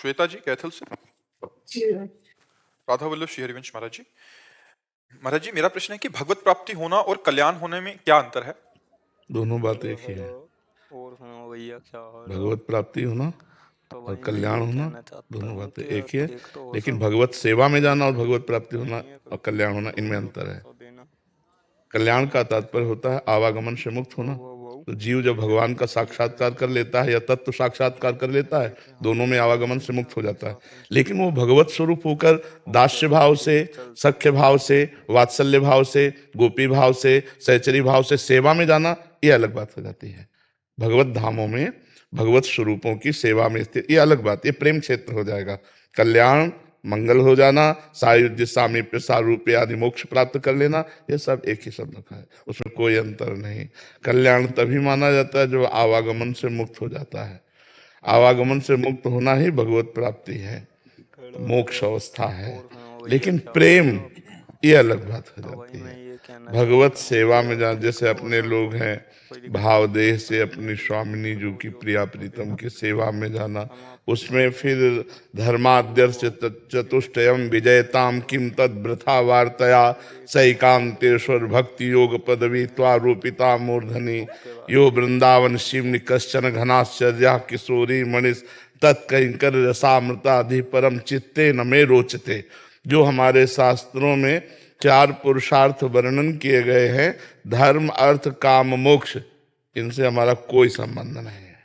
श्वेता जी कैथल से। जी राधा वल्लभ श्री हरिवंश महाराज जी। महाराज जी, मेरा प्रश्न है कि भगवत प्राप्ति होना और कल्याण होने में क्या अंतर है? दोनों बात एक ही है। और सुनो भैया क्या हाल है? भगवत प्राप्ति होना तो और भाई मैं कल्याण ये होना कहना चाहता दोनों हूँ बातें कि एक ही है। एक तो हो लेकिन सब भगवत सेवा में जाना और भगवत प्राप्ति होना नहीं है, और कल्याण होना, इनमें अंतर है। तो देना कल्याण का तात्पर्य होता है आवागमन से मुक्त होना। तो जीव जब भगवान का साक्षात्कार कर लेता है या तत्व साक्षात्कार कर लेता है, दोनों में आवागमन से मुक्त हो जाता है। लेकिन वो भगवत स्वरूप होकर दास्य भाव से, सख्य भाव से, वात्सल्य भाव से, गोपी भाव से, सहचरी भाव से सेवा में जाना, ये अलग बात हो जाती है। भगवत धामों में भगवत स्वरूपों की सेवा में स्थित, ये अलग बात, ये प्रेम क्षेत्र हो जाएगा। कल्याण, मंगल हो जाना, सायुज्य, सामीप्य, सारूप्य आदि मोक्ष प्राप्त कर लेना, ये सब एक ही शब्द का है, उसमें कोई अंतर नहीं। कल्याण तभी माना जाता है जो आवागमन से मुक्त हो जाता है। आवागमन से मुक्त होना ही भगवत प्राप्ति है, मोक्ष अवस्था है। लेकिन प्रेम, ये अलग बात हो जाती है। भगवत सेवा में जहाँ जैसे अपने लोग हैं, भाव देह से अपनी स्वामिनी जी की प्रिया प्रीतम की सेवा में जाना, उसमें फिर धर्माद्यर्श चतुष्टयम विजयताम किम तद वृथा वार्तया सैकांतेश्वर भक्ति योग पदवी त्वारूपिता मूर्धनि यो वृंदावन शिवनि कश्चन घनाश्चर्या किशोरी मणिस तत्कंकर रसामृताधि परम चित्ते न मे रोचते। जो हमारे शास्त्रों में 4 पुरुषार्थ वर्णन किए गए हैं, धर्म अर्थ काम मोक्ष, इनसे हमारा कोई संबंध नहीं है।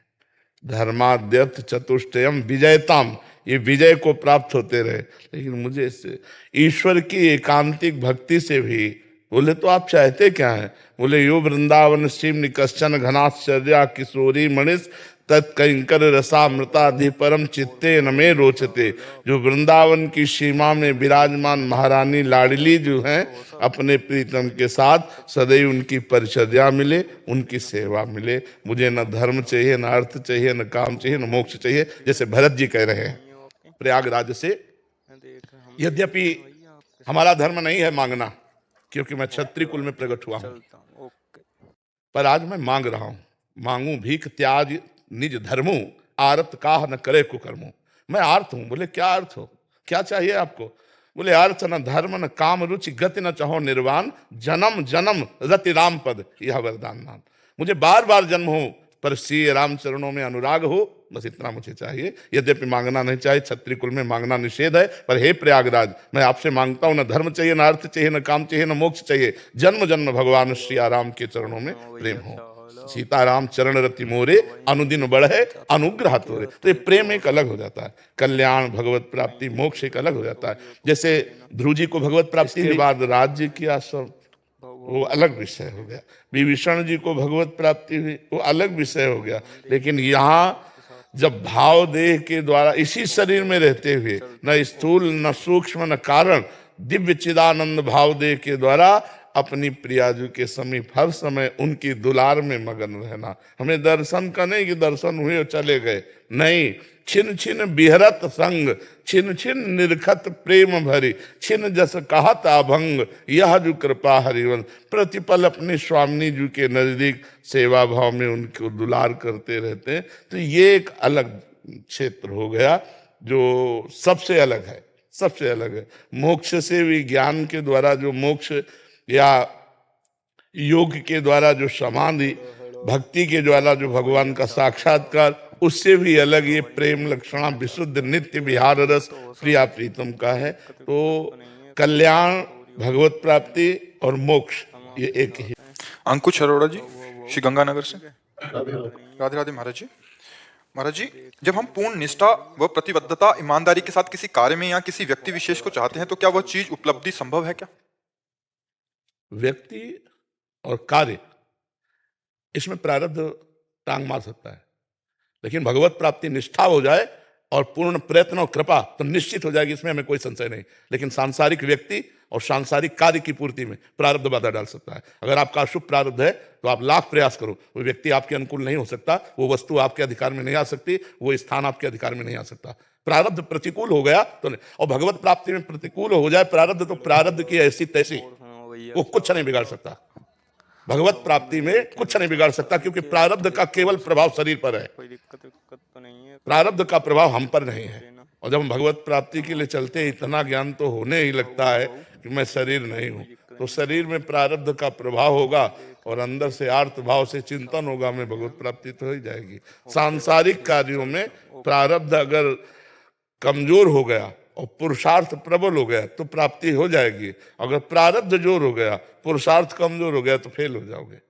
धर्माद्यर्थ चतुष्टयम विजयताम, ये विजय को प्राप्त होते रहे। लेकिन मुझे इससे ईश्वर की एकांतिक भक्ति से भी, बोले तो आप चाहते क्या हैं? बोले यो वृंदावन शिव कश्चन घनाश्चर्या किशोरी मणिस तत्कंकर रसामृताधि परम चित्ते न में रोचते। जो वृंदावन की सीमा में विराजमान महारानी लाडली जो हैं, अपने प्रीतम के साथ सदैव उनकी परिचर्या मिले, उनकी सेवा मिले। मुझे न धर्म चाहिए, न अर्थ चाहिए, न काम चाहिए, न मोक्ष चाहिए, जैसे भरत जी कह रहे हैं प्रयागराज से। यद्यपि हमारा धर्म नहीं है मांगना, क्योंकि मैं क्षत्रिय कुल में प्रकट हुआ हूं, पर आज मैं मांग रहा हूं। मांगू भीख त्याज निज धर्मो, आरत काह न करे कुकर्मो। मैं आर्त हूं। बोले क्या अर्थ हो, क्या चाहिए आपको? बोले अर्थ न धर्म न काम रुचि गति न चाहो निर्वाण, जन्म जन्म रति राम पद यह वरदान नाम। मुझे बार बार जन्म हो पर श्री राम चरणों में अनुराग हो, बस इतना मुझे चाहिए। यद्यपि मांगना नहीं चाहिए, क्षत्रिय कुल में मांगना निषेध है, पर हे प्रयागराज, मैं आपसे मांगता हूं, न धर्म चाहिए, न अर्थ चाहिए, न काम चाहिए, न मोक्ष चाहिए, जन्म जन्म भगवान श्री राम के चरणों में प्रेम हो। सीताराम चरण रति मोरे, अनुदिन बढ़े अनुग्रह तोरे। तो ये प्रेम एक अलग हो जाता है, कल्याण भगवत प्राप्ति मोक्ष एक अलग हो जाता है। जैसे ध्रुव जी को भगवत प्राप्ति के बाद राज्य किया, सब वो अलग विषय हो गया। विभीषण जी को भगवत प्राप्ति हुई, वो अलग विषय हो गया। लेकिन यहाँ जब भाव देह के द्वारा इसी शरीर में रहते हुए, न स्थूल न सूक्ष्म न कारण, दिव्य चिदानंद भाव देह के द्वारा अपनी प्रियाजू के समीप हर समय उनकी दुलार में मगन रहना। हमें दर्शन का नहीं कि दर्शन हुए और चले गए, नहीं, छिन छिन बिहरत संग, छिन छिन निरखत प्रेम भरी, छिन जस कहत अभंग, यह जो कृपा हरिवंश। प्रतिपल अपने स्वामिनी जी के नजदीक सेवा भाव में उनको दुलार करते रहते हैं। तो ये एक अलग क्षेत्र हो गया जो सबसे अलग है, सबसे अलग है। मोक्ष से भी ज्ञान के द्वारा जो मोक्ष या योग के द्वारा जो समाधि, भक्ति के द्वारा जो भगवान का साक्षात्कार, उससे भी अलग ये प्रेम लक्षणा विशुद्ध नित्य विहार रस प्रिया प्रीतम का है। तो कल्याण, भगवत प्राप्ति और मोक्ष ये एक ही। अंकुश अरोड़ा जी श्री गंगानगर से। राधे राधे महाराज जी। महाराज जी, जब हम पूर्ण निष्ठा व प्रतिबद्धता ईमानदारी के साथ किसी कार्य में या किसी व्यक्ति विशेष को चाहते हैं, तो क्या वह चीज उपलब्धि संभव है क्या? व्यक्ति और कार्य, इसमें प्रारब्ध टांग मार सकता है, लेकिन भगवत प्राप्ति निष्ठा हो जाए और पूर्ण प्रयत्न और कृपा तो निश्चित हो जाएगी, इसमें हमें कोई संशय नहीं। लेकिन सांसारिक व्यक्ति और सांसारिक कार्य की पूर्ति में प्रारब्ध बाधा डाल सकता है। अगर आपका अशुभ प्रारब्ध है तो आप लाख प्रयास करो, वो व्यक्ति आपके अनुकूल नहीं हो सकता, वो वस्तु आपके अधिकार में नहीं आ सकती, वो स्थान आपके अधिकार में नहीं आ सकता। प्रारब्ध प्रतिकूल हो गया तो नहीं। और भगवत प्राप्ति में प्रतिकूल हो जाए प्रारब्ध, तो प्रारब्ध की ऐसी तैसी, वो कुछ नहीं बिगाड़ सकता। भगवत प्राप्ति में कुछ नहीं बिगाड़ सकता, क्योंकि प्रारब्ध का केवल प्रभाव शरीर पर है, प्रारब्ध का प्रभाव हम पर नहीं है। और जब हम भगवत प्राप्ति के लिए चलते हैं, इतना ज्ञान तो होने ही लगता है कि मैं शरीर नहीं हूँ। तो शरीर में प्रारब्ध का प्रभाव होगा और अंदर से आर्त भाव से चिंतन होगा, हमें भगवत प्राप्ति तो हो ही जाएगी। सांसारिक कार्यों में प्रारब्ध अगर कमजोर हो गया और पुरुषार्थ प्रबल हो गया तो प्राप्ति हो जाएगी। अगर प्रारब्ध जोर हो गया, पुरुषार्थ कमजोर हो गया तो फेल हो जाओगे।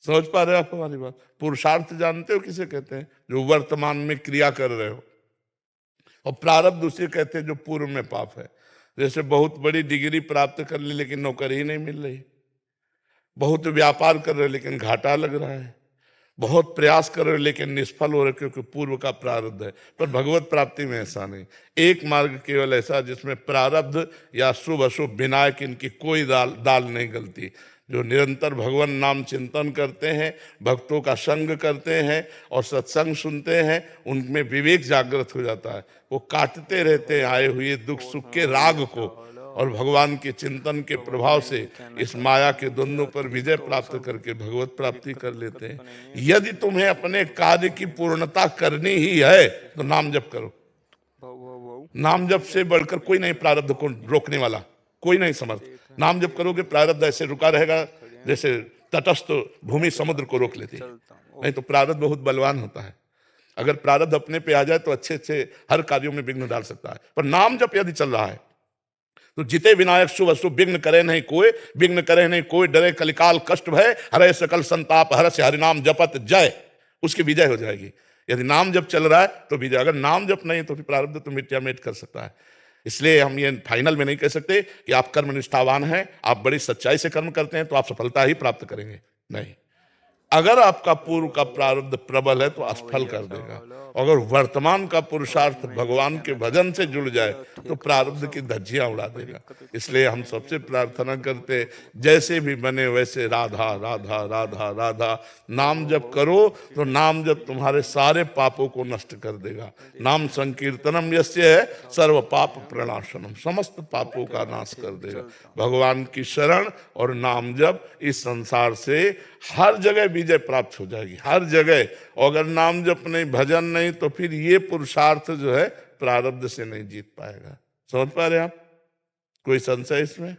समझ पा रहे हो आप हमारी बात? पुरुषार्थ जानते हो किसे कहते हैं? जो वर्तमान में क्रिया कर रहे हो। और प्रारब्ध उसे कहते हैं जो पूर्व में पाप है। जैसे बहुत बड़ी डिग्री प्राप्त कर ली लेकिन नौकरी ही नहीं मिल रही, बहुत व्यापार कर रहे लेकिन घाटा लग रहा है, बहुत प्रयास कर रहे लेकिन निष्फल हो रहे क्योंकि पूर्व का प्रारब्ध है। पर भगवत प्राप्ति में ऐसा नहीं। एक मार्ग केवल ऐसा जिसमें प्रारब्ध या शुभ अशुभ विनायक इनकी कोई दाल नहीं गलती। जो निरंतर भगवान नाम चिंतन करते हैं, भक्तों का संग करते हैं और सत्संग सुनते हैं, उनमें विवेक जागृत हो जाता है। वो काटते रहते हैं आए हुए दुख सुख के राग को और भगवान के चिंतन के प्रभाव से इस माया के द्वंद्वों पर विजय प्राप्त करके भगवत प्राप्ति कर लेते हैं। यदि तुम्हें अपने कार्य की पूर्णता करनी ही है तो नाम जप करो। नाम जप से बढ़कर कोई नहीं प्रारब्ध को रोकने वाला, कोई नहीं समर्थ। नाम जप करोगे प्रारब्ध ऐसे रुका रहेगा जैसे तटस्थ भूमि समुद्र को रोक लेती है। नहीं तो प्रारब्ध बहुत बलवान होता है। अगर प्रारब्ध अपने पे आ जाए तो अच्छे अच्छे हर कार्यों में विघ्न डाल सकता है। पर नाम जप यदि चल रहा है तो जिते विनायक शुभ अशुभ विघ्न करे नहीं कोई, विघ्न करे नहीं कोई, डरे कलिकाल कष्ट भय, हरे सकल संताप हर से हरिनाम जपत जय, उसकी विजय हो जाएगी। यदि नाम जप चल रहा है तो विजय। अगर नाम जप नहीं तो फिर प्रारब्ध तो मिट्टिया मेट कर सकता है। इसलिए हम ये फाइनल में नहीं कह सकते कि आप कर्म निष्ठावान हैं, आप बड़ी सच्चाई से कर्म करते हैं तो आप सफलता ही प्राप्त करेंगे। नहीं, अगर आपका पूर्व का प्रारब्ध प्रबल है तो असफल कर देगा। अगर वर्तमान का पुरुषार्थ भगवान के भजन से जुड़ जाए तो प्रारब्ध की धज्जियां उड़ा देगा। इसलिए हम सबसे प्रार्थना करते जैसे भी बने वैसे राधा राधा राधा राधा नाम जप करो तो नाम जप तुम्हारे सारे पापों को नष्ट कर देगा। नाम संकीर्तनम यस्य है सर्व पाप प्रणाशनम, समस्त पापों का नाश कर देगा। भगवान की शरण और नाम जप इस संसार से हर जगह विजय प्राप्त हो जाएगी, हर जगह। अगर नाम जप नहीं, भजन नहीं तो फिर ये पुरुषार्थ जो है प्रारब्ध से नहीं जीत पाएगा। समझ पा रहे आप? कोई संशय इसमें?